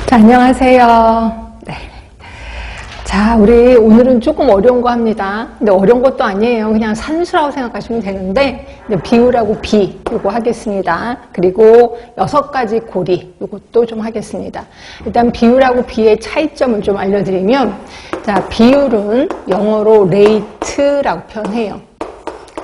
자, 안녕하세요. 네. 자, 우리 오늘은 조금 어려운 거 합니다. 근데 어려운 것도 아니에요. 그냥 산수라고 생각하시면 되는데, 비율하고 비, 요거 하겠습니다. 그리고 6가지 고리, 요것도 좀 하겠습니다. 일단 비율하고 비의 차이점을 좀 알려드리면, 자, 비율은 영어로 레이트라고 표현해요.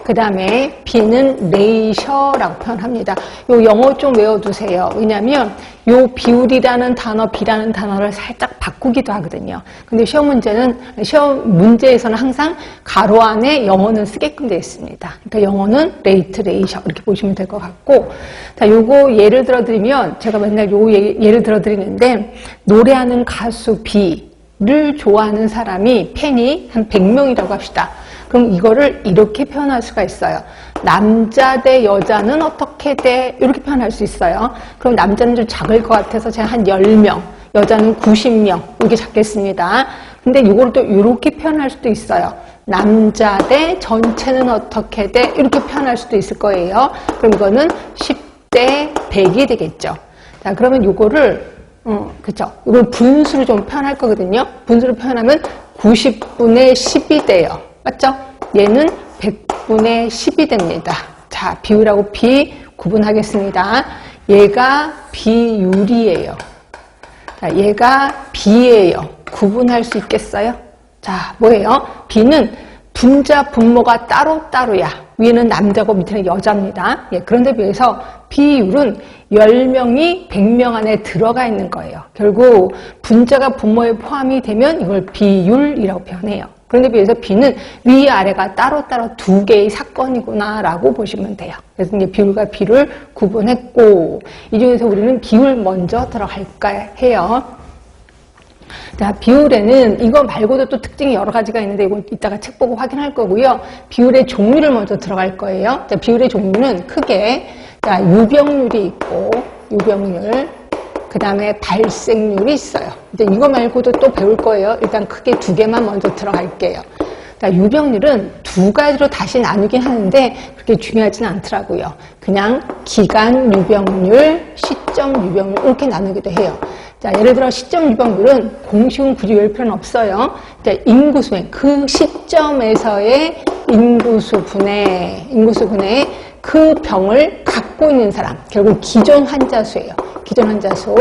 그 다음에 비는 레이셔라고 표현합니다. 요 영어 좀 외워두세요. 왜냐면 요 비율이라는 단어, 비라는 단어를 살짝 바꾸기도 하거든요. 근데 시험 문제에서는 항상 가로 안에 영어는 쓰게끔 되어 있습니다. 그러니까 영어는 레이트, 레이셔 이렇게 보시면 될 것 같고, 자, 요거 예를 들어 드리면 제가 맨날 요 예를 들어 드리는데, 노래하는 가수 비를 좋아하는 사람이 팬이 한 100명이라고 합시다. 그럼 이거를 이렇게 표현할 수가 있어요. 남자 대 여자는 어떻게 돼? 이렇게 표현할 수 있어요. 그럼 남자는 좀 작을 것 같아서 제가 한 10명, 여자는 90명 이렇게 잡겠습니다. 근데 이걸 또 이렇게 표현할 수도 있어요. 남자 대 전체는 어떻게 돼? 이렇게 표현할 수도 있을 거예요. 그럼 이거는 10대 100이 되겠죠. 자, 그러면 이거를 그쵸? 이걸 분수로 좀 표현할 거거든요. 분수로 표현하면 90분의 10이 돼요. 맞죠? 얘는 100분의 10이 됩니다. 자, 비율하고 비 구분하겠습니다. 얘가 비율이에요. 자, 얘가 비예요. 구분할 수 있겠어요? 자, 뭐예요? 비는 분자, 분모가 따로따로야. 위에는 남자고 밑에는 여자입니다. 예, 그런데 비해서 비율은 10명이 100명 안에 들어가 있는 거예요. 결국 분자가 분모에 포함이 되면 이걸 비율이라고 표현해요. 그런데 비해서 비는 위아래가 따로따로 두 개의 사건이구나 라고 보시면 돼요. 그래서 이제 비율과 비를 구분했고, 이 중에서 우리는 비율 먼저 들어갈까 해요. 자, 비율에는 이거 말고도 또 특징이 여러 가지가 있는데 이건 이따가 책 보고 확인할 거고요. 비율의 종류를 먼저 들어갈 거예요. 자, 비율의 종류는 크게, 자, 유병률이 있고, 유병률, 그 다음에 발생률이 있어요. 이제 이거 말고도 또 배울 거예요. 일단 크게 두 개만 먼저 들어갈게요. 자, 유병률은 두 가지로 다시 나누긴 하는데 그렇게 중요하진 않더라고요. 그냥 기간 유병률, 시점 유병률 이렇게 나누기도 해요. 자, 예를 들어 시점 유병률은 공식은 굳이 외울 필요는 없어요. 자, 인구수의 그 시점에서의 인구수분의 그 병을 갖고 있는 사람, 결국 기존 환자 수예요. 기존 환자 수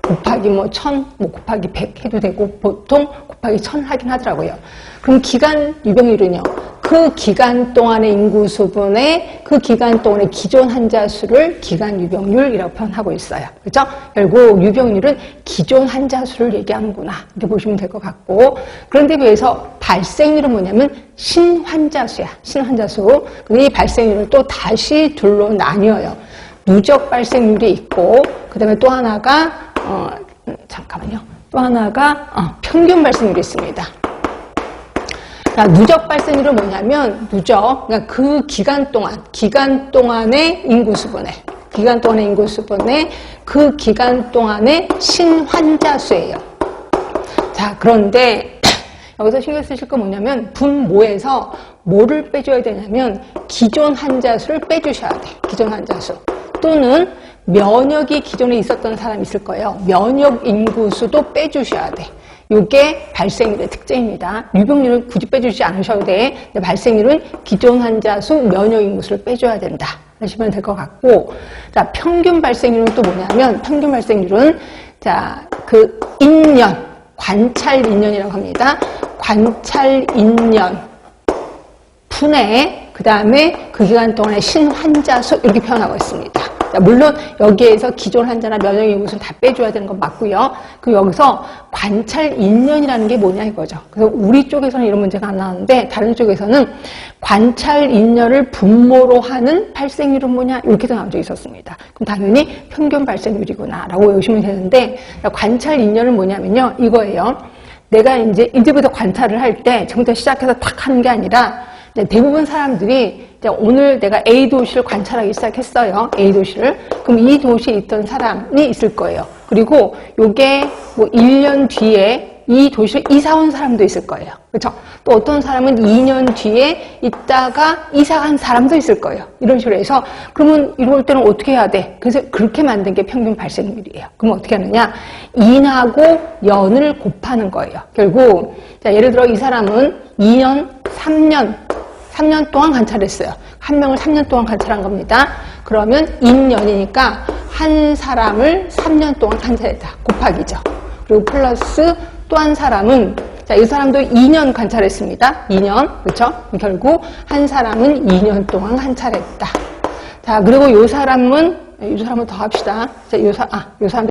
곱하기 1000, 곱하기 100 해도 되고 보통 곱하기 1000 하긴 하더라고요. 그럼 기간 유병률은요. 그 기간 동안의 인구수분의 그 기간 동안의 기존 환자 수를 기간 유병률이라고 표현하고 있어요. 그렇죠? 결국 유병률은 기존 환자 수를 얘기하는구나 이렇게 보시면 될 것 같고, 그런데 비해서 발생률은 뭐냐면 신환자 수야. 신환자 수. 근데 이 발생률을 또 다시 둘로 나뉘어요. 누적 발생률이 있고, 그 다음에 또 하나가 또 하나가 평균 발생률이 있습니다. 자, 누적 발생률은 뭐냐면 그러니까 그 기간 동안의 인구수분의 그 기간 동안의 신환자 수예요. 자, 그런데 여기서 신경 쓰실 건 뭐냐면 분모에서 뭐를 빼줘야 되냐면 기존 환자 수를 빼주셔야 돼요. 기존 환자 수. 또는 면역이 기존에 있었던 사람이 있을 거예요. 면역 인구수도 빼주셔야 돼. 이게 발생률의 특징입니다. 유병률은 굳이 빼주지 않으셔도 돼. 근데 발생률은 기존 환자 수, 면역 인구수를 빼줘야 된다 하시면 될 것 같고, 자, 평균 발생률은 또 뭐냐면, 평균 발생률은 자, 그 인년, 관찰 인년이라고 합니다. 관찰 인년 분의 그 다음에 그 기간 동안의 신환자 수 이렇게 표현하고 있습니다. 자, 물론 여기에서 기존 환자나 면역 인구수를 다 빼줘야 되는 건 맞고요. 그 여기서 관찰 인년이라는 게 뭐냐 이거죠. 그래서 우리 쪽에서는 이런 문제가 안 나왔는데 다른 쪽에서는 관찰 인년을 분모로 하는 발생률은 뭐냐 이렇게도 나온 적이 있었습니다. 그럼 당연히 평균 발생률이구나 라고 외우시면 되는데, 관찰 인년은 뭐냐면요 이거예요. 내가 이제부터 관찰을 할 때 지금부터 시작해서 탁 하는 게 아니라 대부분 사람들이 오늘 내가 A 도시를 관찰하기 시작했어요. A 도시를. 그럼 이 도시에 있던 사람이 있을 거예요. 그리고 요게 뭐 1년 뒤에 이 도시로 이사 온 사람도 있을 거예요. 그렇죠? 또 어떤 사람은 2년 뒤에 있다가 이사 간 사람도 있을 거예요. 이런 식으로 해서 그러면 이럴 때는 어떻게 해야 돼? 그래서 그렇게 만든 게 평균 발생률이에요. 그럼 어떻게 하느냐? 인하고 연을 곱하는 거예요. 결국 자, 예를 들어 이 사람은 2년, 3년 동안 관찰했어요. 한 명을 3년 동안 관찰한 겁니다. 그러면 인년이니까 한 사람을 3년 동안 관찰했다. 곱하기죠. 그리고 플러스 또 한 사람은 자, 이 사람도 2년 관찰했습니다. 2년. 그렇죠? 결국 한 사람은 2년 동안 관찰했다. 자, 그리고 요 사람은 더 합시다. 자, 요 사람